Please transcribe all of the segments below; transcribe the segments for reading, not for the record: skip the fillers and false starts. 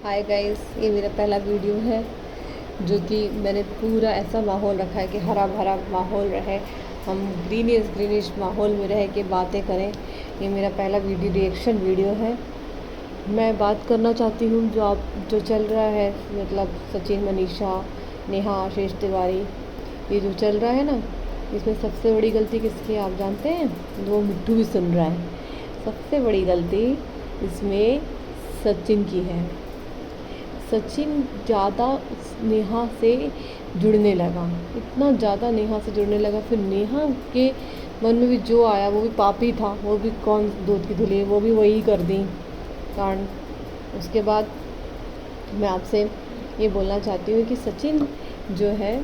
Hi guys, ये मेरा पहला वीडियो है जो कि मैंने पूरा ऐसा माहौल रखा है कि हरा भरा माहौल रहे, हम ग्रीनिश माहौल में रह के बातें करें। ये मेरा पहला वीडियो रिएक्शन वीडियो है। मैं बात करना चाहती हूँ जो चल रहा है, मतलब सचिन, मनीषा, नेहा, आशीष तिवारी, ये जो चल रहा है ना, इसमें सबसे बड़ी गलती किसकी है आप जानते हैं? वो मिट्टू भी सुन रहा है। सबसे बड़ी गलती इसमें सचिन की है। सचिन ज़्यादा नेहा से जुड़ने लगा, इतना ज़्यादा नेहा से जुड़ने लगा। फिर नेहा के मन में भी जो आया वो भी पापी था, वो भी कौन दूध की धुली, वो भी वही कर दी कांड। उसके बाद मैं आपसे ये बोलना चाहती हूँ कि सचिन जो है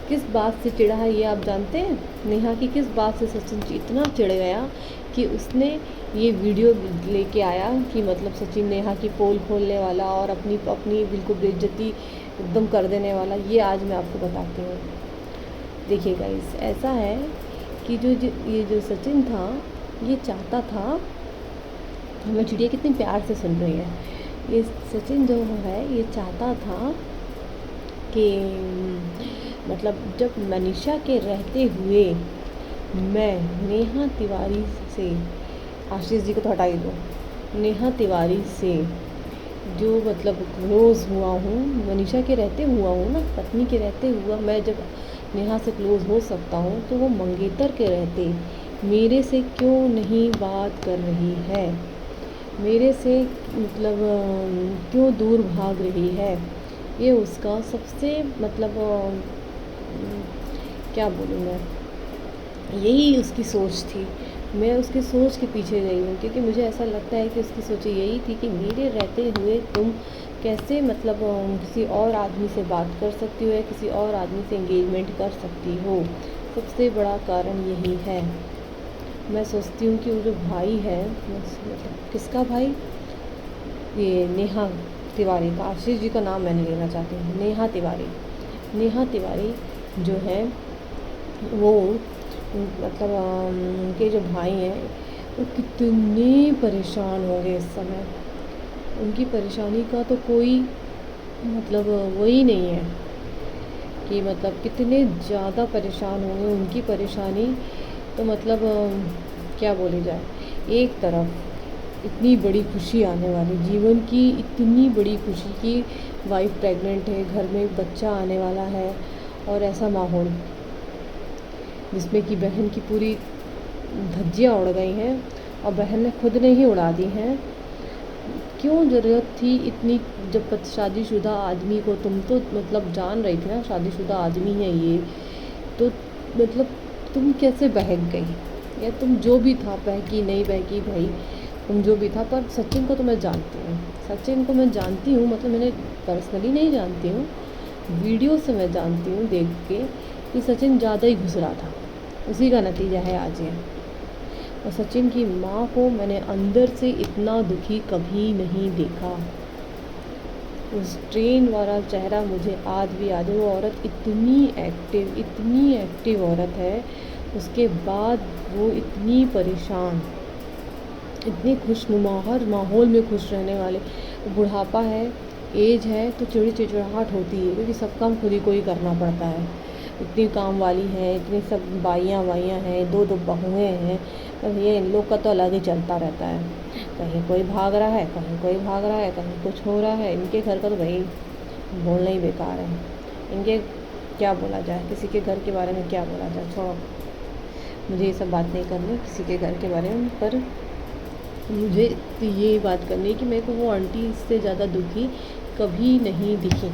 किस बात से चिढ़ा है ये आप जानते हैं? नेहा की किस बात से सचिन इतना चिढ़ गया कि उसने ये वीडियो लेके आया कि मतलब सचिन नेहा की पोल खोलने वाला और अपनी अपनी बिल्कुल बेइज्जती एकदम कर देने वाला। ये आज मैं आपको बताती हूँ। देखिए गाइस, ऐसा है कि ये जो सचिन था, ये चाहता था, हमें चिड़िया कितनी प्यार से सुन रही है। ये सचिन जो है ये चाहता था कि मतलब जब मनीषा के रहते हुए मैं नेहा तिवारी से, आशीष जी को तो हटा ही दो, नेहा तिवारी से जो मतलब क्लोज़ हुआ हूँ, मनीषा के रहते हुआ हूँ ना, पत्नी के रहते हुआ मैं जब नेहा से क्लोज़ हो सकता हूँ, तो वो मंगेतर के रहते मेरे से क्यों नहीं बात कर रही है, मेरे से मतलब क्यों दूर भाग रही है। ये उसका सबसे मतलब क्या बोलूँ मैं, यही उसकी सोच थी। मैं उसकी सोच के पीछे गई हूँ क्योंकि मुझे ऐसा लगता है कि उसकी सोच यही थी कि मेरे रहते हुए तुम कैसे मतलब किसी और आदमी से बात कर सकती हो या किसी और आदमी से एंगेजमेंट कर सकती हो। सबसे बड़ा कारण यही है। मैं सोचती हूँ कि वो जो भाई है, मतलब किसका भाई, ये नेहा तिवारी का, आशीष जी का नाम मैं नहीं लेना चाहती हूँ, नेहा तिवारी जो है वो मतलब उनके जो भाई हैं वो कितने परेशान होंगे इस समय। उनकी परेशानी का तो कोई मतलब वही नहीं है कि मतलब कितने ज़्यादा परेशान होंगे। उनकी परेशानी तो मतलब क्या बोली जाए। एक तरफ इतनी बड़ी खुशी आने वाली, जीवन की इतनी बड़ी खुशी की वाइफ प्रेग्नेंट है, घर में बच्चा आने वाला है, और ऐसा माहौल जिसमें कि बहन की पूरी धज्जियाँ उड़ गई हैं और बहन ने खुद ने ही उड़ा दी हैं। क्यों ज़रूरत थी इतनी, जब शादीशुदा आदमी को, तुम तो मतलब जान रही थी ना शादीशुदा आदमी है ये, तो मतलब तुम कैसे बहक गई, या तुम जो भी था, बहकी नहीं बहकी भाई, तुम जो भी था। पर सचिन को तो मैं जानती हूँ, सचिन को मैं जानती हूँ, मतलब मैंने पर्सनली नहीं जानती हूँ, वीडियो से मैं जानती हूँ देख के कि सचिन ज़्यादा ही घुस रहा था। उसी का नतीजा है आज ये। और सचिन की माँ को मैंने अंदर से इतना दुखी कभी नहीं देखा। उस ट्रेन वाला चेहरा मुझे आज भी याद है। वो औरत इतनी एक्टिव औरत है, उसके बाद वो इतनी परेशान, इतनी खुशनुमा, हर माहौल में खुश रहने वाले। बुढ़ापा है, एज है, तो चिड़चिड़ाहट होती है क्योंकि सब काम खुद ही को ही करना पड़ता है। इतनी काम वाली हैं, इतनी सब बाइयाँ हैं, दो बहुएँ हैं, तो ये इन लोग का तो अलग ही चलता रहता है। कहीं कोई भाग रहा है, कहीं कोई भाग रहा है, कहीं कुछ हो रहा है। इनके घर का तो भाई बोलना ही बेकार है। इनके क्या बोला जाए, किसी के घर के बारे में क्या बोला जाए, छोड़ो, मुझे ये सब बात नहीं करनी किसी के घर के बारे में। पर मुझे तो ये बात करनी है कि मेरे को वो आंटी इससे ज़्यादा दुखी कभी नहीं दिखी,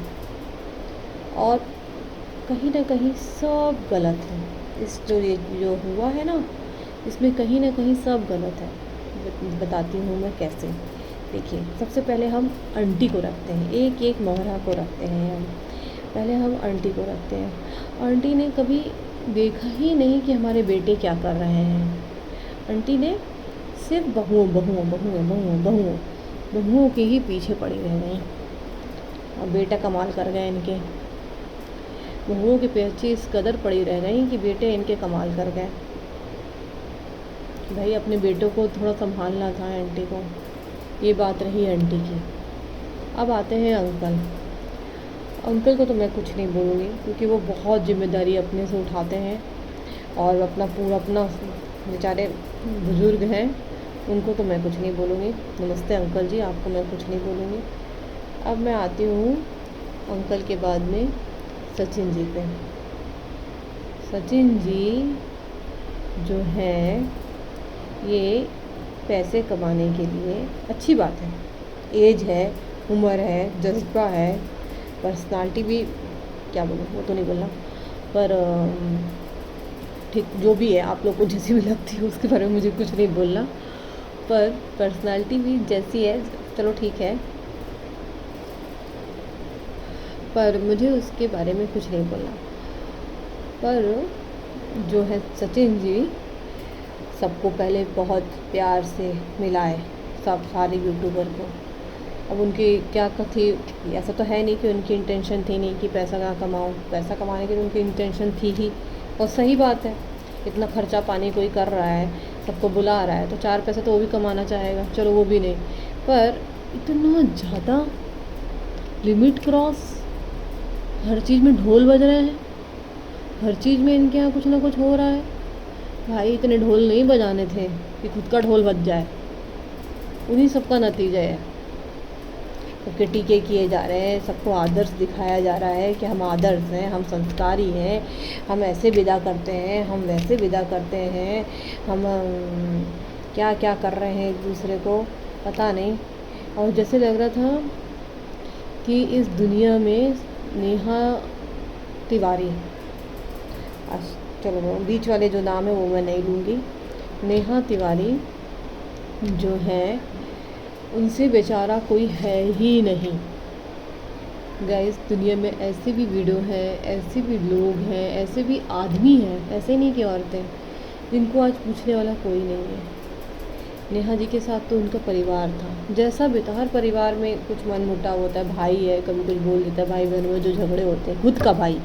और कहीं ना कहीं सब गलत है। इस जो हुआ है ना, इसमें कहीं ना कहीं सब गलत है। बताती हूँ मैं कैसे। देखिए, सबसे पहले हम आंटी को रखते हैं, एक एक मोहरा को रखते हैं हम। पहले हम आंटी को रखते हैं। आंटी ने कभी देखा ही नहीं कि हमारे बेटे क्या कर रहे हैं। आंटी ने सिर्फ बहुओं के ही पीछे पड़ी रह गई। और बेटा कमाल कर गए इनके, बहुओं के पीछे इस कदर पड़ी रह गई कि बेटे इनके कमाल कर गए। भाई अपने बेटों को थोड़ा संभालना था आंटी को। ये बात रही आंटी की। अब आते हैं अंकल। अंकल को तो मैं कुछ नहीं बोलूँगी क्योंकि वो बहुत जिम्मेदारी अपने से उठाते हैं और अपना बेचारे बुज़ुर्ग हैं, उनको तो मैं कुछ नहीं बोलूँगी। नमस्ते अंकल जी, आपको मैं कुछ नहीं बोलूँगी। अब मैं आती हूँ अंकल के बाद में सचिन जी पे। सचिन जी जो है ये पैसे कमाने के लिए, अच्छी बात है, एज है, उम्र है, जज्बा है, पर्सनालिटी भी, क्या बोलूँ वो तो नहीं बोलना, पर ठीक जो भी है, आप लोग को जैसी भी लगती है उसके बारे में मुझे कुछ नहीं बोलना, पर पर्सनालिटी भी जैसी है चलो ठीक है, पर मुझे उसके बारे में कुछ नहीं बोलना। पर जो है सचिन जी सबको पहले बहुत प्यार से मिलाए, सब सारे यूट्यूबर को। अब उनकी क्या थी, ऐसा तो है नहीं कि उनकी इंटेंशन थी नहीं कि पैसा ना कमाऊँ, पैसा कमाने की उनकी इंटेंशन थी ही, और सही बात है। इतना खर्चा पानी कोई कर रहा है, सबको बुला रहा है, तो 4 पैसे तो वो भी कमाना चाहेगा, चलो वो भी नहीं, पर इतना ज़्यादा लिमिट क्रॉस, हर चीज़ में ढोल बज रहे हैं, हर चीज़ में इनके यहाँ कुछ ना कुछ हो रहा है। भाई इतने ढोल नहीं बजाने थे कि खुद का ढोल बज जाए, उन्हीं सबका नतीजा है। सबके टीके किए जा रहे हैं, सबको आदर्श दिखाया जा रहा है कि हम आदर्श हैं, हम संस्कारी हैं, हम ऐसे विदा करते हैं, हम वैसे विदा करते हैं, हम क्या क्या कर रहे हैं एक दूसरे को पता नहीं। और जैसे लग रहा था कि इस दुनिया में नेहा तिवारी, चलो बीच वाले जो नाम है वो मैं नहीं लूँगी, नेहा तिवारी जो है उनसे बेचारा कोई है ही नहीं। गाइस दुनिया में ऐसे भी वीडियो हैं, ऐसे भी लोग हैं, ऐसे भी आदमी हैं, ऐसे नहीं कि औरतें, जिनको आज पूछने वाला कोई नहीं है। नेहा जी के साथ तो उनका परिवार था, जैसा भी था, हर परिवार में कुछ मनमुटाव होता है, भाई है कभी कुछ बोल देता है, भाई बहन में जो झगड़े होते हैं, खुद का भाई,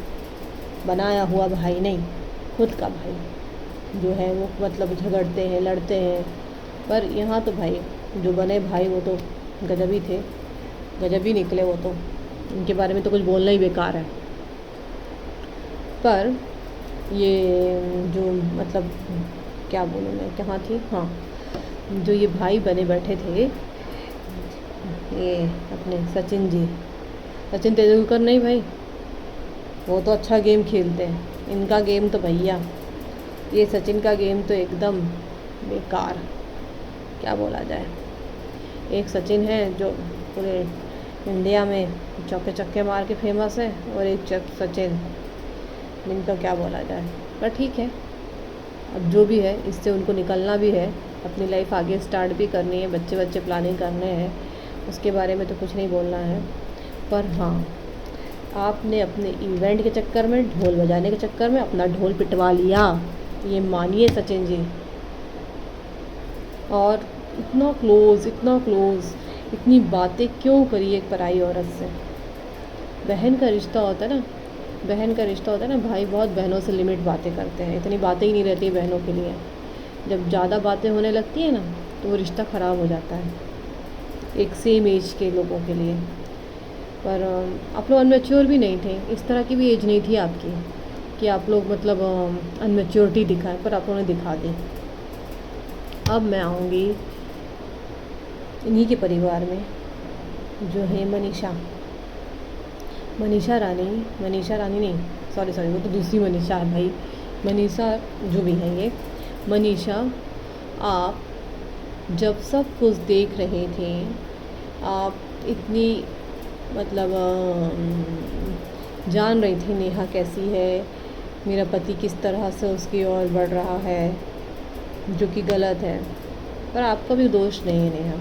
बनाया हुआ भाई नहीं, खुद का भाई जो है वो मतलब झगड़ते हैं, लड़ते हैं। पर यहाँ तो भाई जो बने भाई वो तो गजब ही थे, गजब ही निकले वो तो, उनके बारे में तो कुछ बोलना ही बेकार है। पर ये जो मतलब क्या बोलूँ मैं, कहाँ थी, हाँ, जो ये भाई बने बैठे थे, ये अपने सचिन जी, सचिन तेंदुलकर नहीं भाई, वो तो अच्छा गेम खेलते हैं, इनका गेम तो भैया, ये सचिन का गेम तो एकदम बेकार, क्या बोला जाए। एक सचिन है जो पूरे इंडिया में चौके चक्के मार के फेमस है, और एक सचिन, इनका क्या बोला जाए। पर ठीक है, अब जो भी है इससे उनको निकलना भी है, अपनी लाइफ आगे स्टार्ट भी करनी है, बच्चे बच्चे प्लानिंग करने हैं, उसके बारे में तो कुछ नहीं बोलना है। पर हाँ, आपने अपने इवेंट के चक्कर में, ढोल बजाने के चक्कर में अपना ढोल पिटवा लिया, ये मानिए सचिन जी। और इतना क्लोज़, इतनी बातें क्यों करी एक पराई औरत से। बहन का रिश्ता होता है ना, भाई बहुत बहनों से लिमिट बातें करते हैं, इतनी बातें ही नहीं रहती बहनों के लिए। जब ज़्यादा बातें होने लगती है ना तो वो रिश्ता ख़राब हो जाता है एक सेम एज के लोगों के लिए। पर आप लोग अनमेच्योर भी नहीं थे, इस तरह की भी एज नहीं थी आपकी कि आप लोग मतलब अनमेच्योरिटी दिखाएं, पर आप लोगों ने दिखा दी। अब मैं आऊँगी इन्हीं के परिवार में, जो है मनीषा रानी नहीं, सॉरी वो तो दूसरी मनीषा है भाई, मनीषा जो भी है ये मनीषा। आप जब सब कुछ देख रहे थे, आप इतनी मतलब जान रही थी नेहा कैसी है, मेरा पति किस तरह से उसकी ओर बढ़ रहा है, जो कि गलत है, पर आपका भी दोष नहीं है नेहा।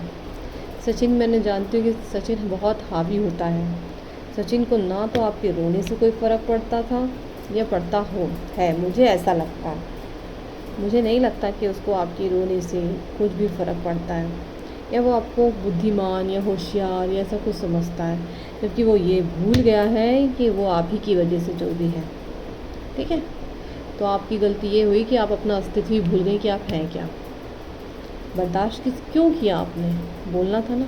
सचिन, मैंने जानती हूँ कि सचिन बहुत हावी होता है, सचिन को ना तो आपके रोने से कोई फ़र्क पड़ता था या पड़ता है, मुझे ऐसा लगता है, मुझे नहीं लगता कि उसको आपकी रोने से कुछ भी फ़र्क पड़ता है, या वो आपको बुद्धिमान या होशियार या ऐसा कुछ समझता है, जबकि वो ये भूल गया है कि वो आप ही की वजह से जो भी है। ठीक है, तो आपकी गलती ये हुई कि आप अपना अस्तित्व ही भूल गए कि आप हैं क्या। बर्दाश्त क्यों किया आपने, बोलना था ना।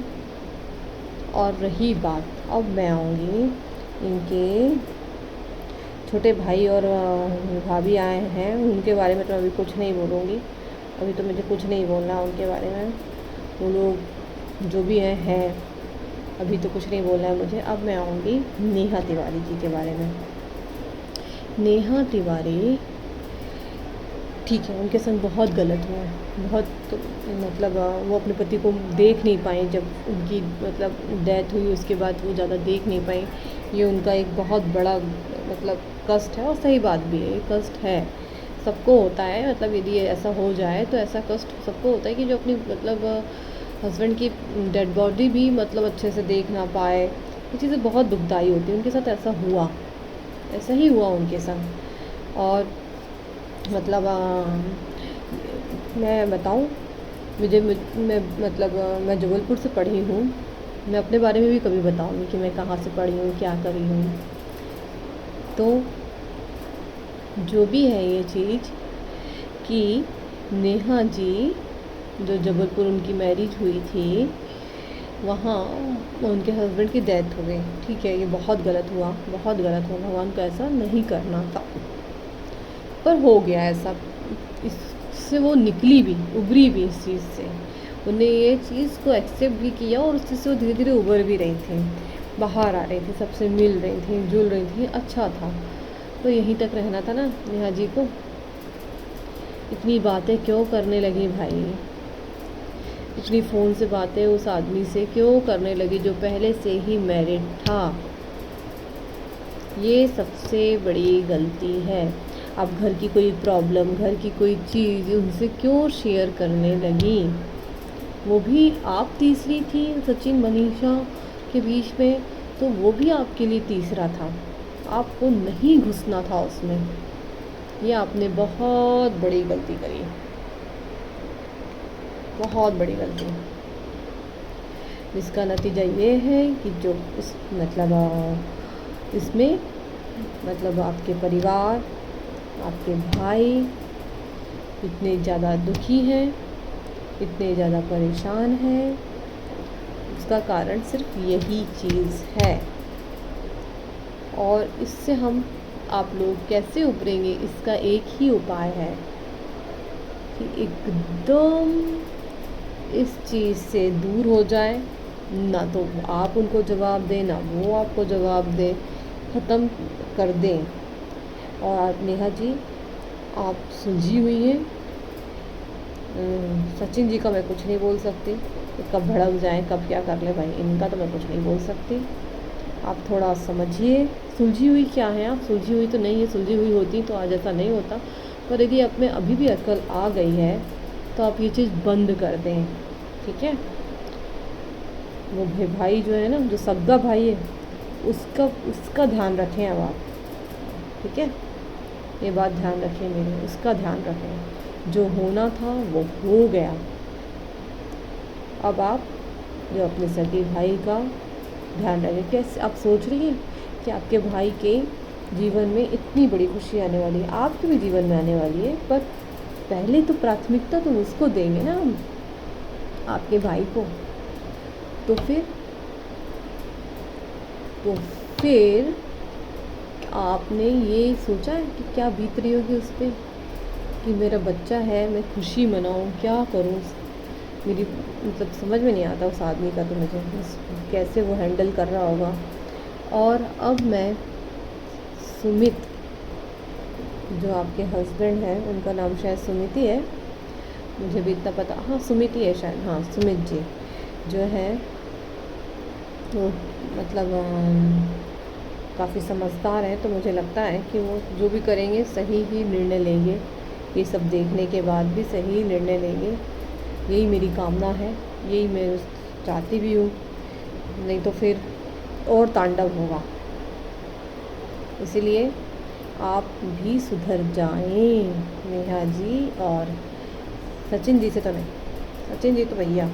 और रही बात, अब मैं आऊँगी इनके छोटे भाई और भाभी आए हैं, उनके बारे में तो अभी कुछ नहीं बोलूँगी। अभी तो मुझे कुछ नहीं बोलना उनके बारे में। वो लोग जो भी हैं अभी तो कुछ नहीं बोलना है मुझे। अब मैं आऊँगी नेहा तिवारी जी के बारे में। नेहा तिवारी ठीक है, उनके संग बहुत गलत हुआ है, बहुत मतलब वो अपने पति को देख नहीं पाई। जब उनकी मतलब डेथ हुई उसके बाद वो ज़्यादा देख नहीं पाई। ये उनका एक बहुत बड़ा मतलब कष्ट है, और सही बात भी है, ये कष्ट है, सबको होता है। मतलब यदि ऐसा हो जाए तो ऐसा कष्ट सबको होता है कि जो अपनी मतलब हस्बैंड की डेड बॉडी भी मतलब अच्छे से देख ना पाए। ये चीज़ें बहुत दुखदाई होती हैं। उनके साथ ऐसा हुआ, ऐसा ही हुआ उनके साथ। और मतलब मैं बताऊं, मैं मतलब मैं जबलपुर से पढ़ी हूँ। मैं अपने बारे में भी कभी बताऊंगी कि मैं कहाँ से पढ़ी हूँ, क्या करी हूँ। तो जो भी है ये चीज़ कि नेहा जी जो जबलपुर उनकी मैरिज हुई थी, वहाँ उनके हस्बैंड की डेथ हो गई। ठीक है, ये बहुत गलत हुआ, बहुत गलत हुआ। भगवान को ऐसा नहीं करना था, पर हो गया ऐसा। इससे वो निकली भी, उभरी भी इस चीज़ से। उन्हें ये चीज़ को एक्सेप्ट भी किया और उस चीज़ से वो धीरे धीरे उभर भी रही थी, बाहर आ रही थी, सबसे मिल रही थी, जुल रही थी, अच्छा था। तो यहीं तक रहना था ना नेहा जी को। इतनी बातें क्यों करने लगी भाई, इतनी फ़ोन से बातें उस आदमी से क्यों करने लगी जो पहले से ही मैरिड था। ये सबसे बड़ी गलती है। अब घर की कोई प्रॉब्लम, घर की कोई चीज़ उनसे क्यों शेयर करने लगी। वो भी आप तीसरी थी सचिन मनीषा के बीच में, तो वो भी आपके लिए तीसरा था। आपको नहीं घुसना था उसमें। ये आपने बहुत बड़ी गलती करी, बहुत बड़ी गलती, जिसका नतीजा ये है कि जो इस मतलब इसमें मतलब आपके परिवार, आपके भाई इतने ज़्यादा दुखी हैं, इतने ज़्यादा परेशान हैं। उसका कारण सिर्फ यही चीज़ है। और इससे हम आप लोग कैसे उभरेंगे, इसका एक ही उपाय है कि एकदम इस चीज़ से दूर हो जाए। ना तो आप उनको जवाब दें, ना वो आपको जवाब दे, ख़त्म कर दें। और आप नेहा जी, आप सुलझी हुई हैं। सचिन जी का मैं कुछ नहीं बोल सकती, कब भड़क जाएं, कब क्या कर ले भाई, इनका तो मैं कुछ नहीं बोल सकती। आप थोड़ा समझिए, सुलझी हुई क्या है, आप सुलझी हुई तो नहीं है। सुलझी हुई होती तो आज ऐसा नहीं होता। पर यदि आप में अभी भी अक्ल आ गई है तो आप ये चीज़ बंद कर दें, ठीक है। वो भाई जो है ना, जो सगा भाई है, उसका ध्यान रखें अब आप, ठीक है। ये बात ध्यान रखें मेरी, उसका ध्यान रखें। जो होना था वो हो गया। अब आप जो अपने सगे भाई का ध्यान रखें। कैसे आप सोच रही हैं कि आपके भाई के जीवन में इतनी बड़ी खुशी आने वाली है, आपके भी जीवन में आने वाली है, पर पहले तो प्राथमिकता तो उसको देंगे ना हम, आपके भाई को। तो फिर आपने ये सोचा है कि क्या बीत रही होगी उस पर, कि मेरा बच्चा है, मैं खुशी मनाऊं, क्या करूं। मेरी मतलब समझ में नहीं आता उस आदमी का, तो मुझे कैसे वो हैंडल कर रहा होगा। और अब मैं सुमित, जो आपके हस्बैंड हैं, उनका नाम शायद सुमित ही है, मुझे भी इतना पता, हाँ सुमित ही है शायद, हाँ सुमित जी जो है, तो मतलब काफ़ी समझदार हैं। तो मुझे लगता है कि वो जो भी करेंगे सही ही निर्णय लेंगे। ये सब देखने के बाद भी सही निर्णय लेंगे, यही मेरी कामना है, यही मैं चाहती भी हूँ। नहीं तो फिर और तांडव होगा। इसीलिए आप भी सुधर जाएं नेहा जी। और सचिन जी से तो नहीं, सचिन जी तो भैया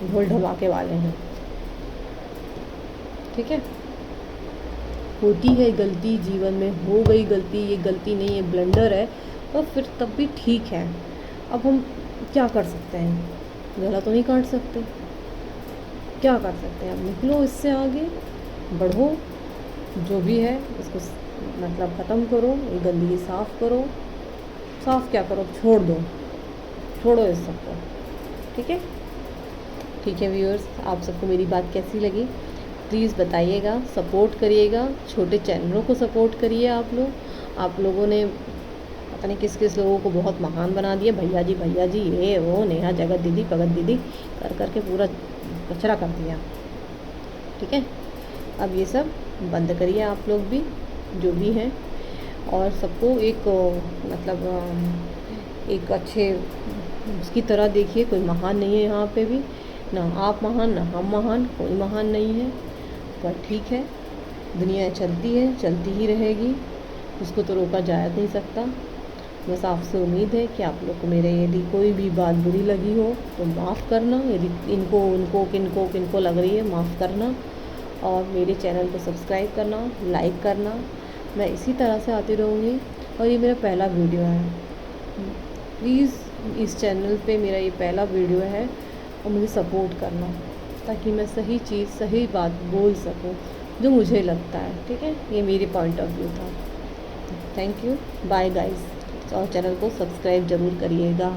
ढोल ढमाके वाले हैं, ठीक है। होती है गलती, जीवन में हो गई गलती, ये गलती नहीं है, ब्लंडर है, तो फिर तब भी ठीक है। अब हम क्या कर सकते हैं, गला तो नहीं काट सकते। क्या कर सकते हैं, अब निकलो इससे आगे बढ़ो, जो भी है इसको मतलब ख़त्म करो, ये गंदगी साफ़ करो, साफ़ क्या करो, छोड़ दो, छोड़ो इस सबको। ठीक है, ठीक है व्यूअर्स, आप सबको मेरी बात कैसी लगी प्लीज़ बताइएगा, सपोर्ट करिएगा, छोटे चैनलों को सपोर्ट करिए। आप लोगों ने पता नहीं किस किस लोगों को बहुत महान बना दिया, भैया जी ये वो, नेहा जगत दीदी पगत दीदी कर करके पूरा कचरा कर दिया। ठीक है, अब ये सब बंद करिए आप लोग भी, जो भी हैं, और सबको एक मतलब एक अच्छे उसकी तरह देखिए। कोई महान नहीं है यहाँ पे भी, ना आप महान ना हम महान, कोई महान नहीं है। पर ठीक है, दुनिया चलती है, चलती ही रहेगी, उसको तो रोका जा नहीं सकता। बस आपसे उम्मीद है कि आप लोग को मेरे यदि कोई भी बात बुरी लगी हो तो माफ़ करना, यदि इनको उनको किनको किनको लग रही है माफ़ करना, और मेरे चैनल को सब्सक्राइब करना, लाइक करना। मैं इसी तरह से आती रहूँगी, और ये मेरा पहला वीडियो है, प्लीज़ इस चैनल पे मेरा ये पहला वीडियो है, और मुझे सपोर्ट करना ताकि मैं सही चीज़ सही बात बोल सकूं जो मुझे लगता है। ठीक है, ये मेरी पॉइंट ऑफ व्यू था। थैंक यू, बाय गाइस, और चैनल को सब्सक्राइब ज़रूर करिएगा।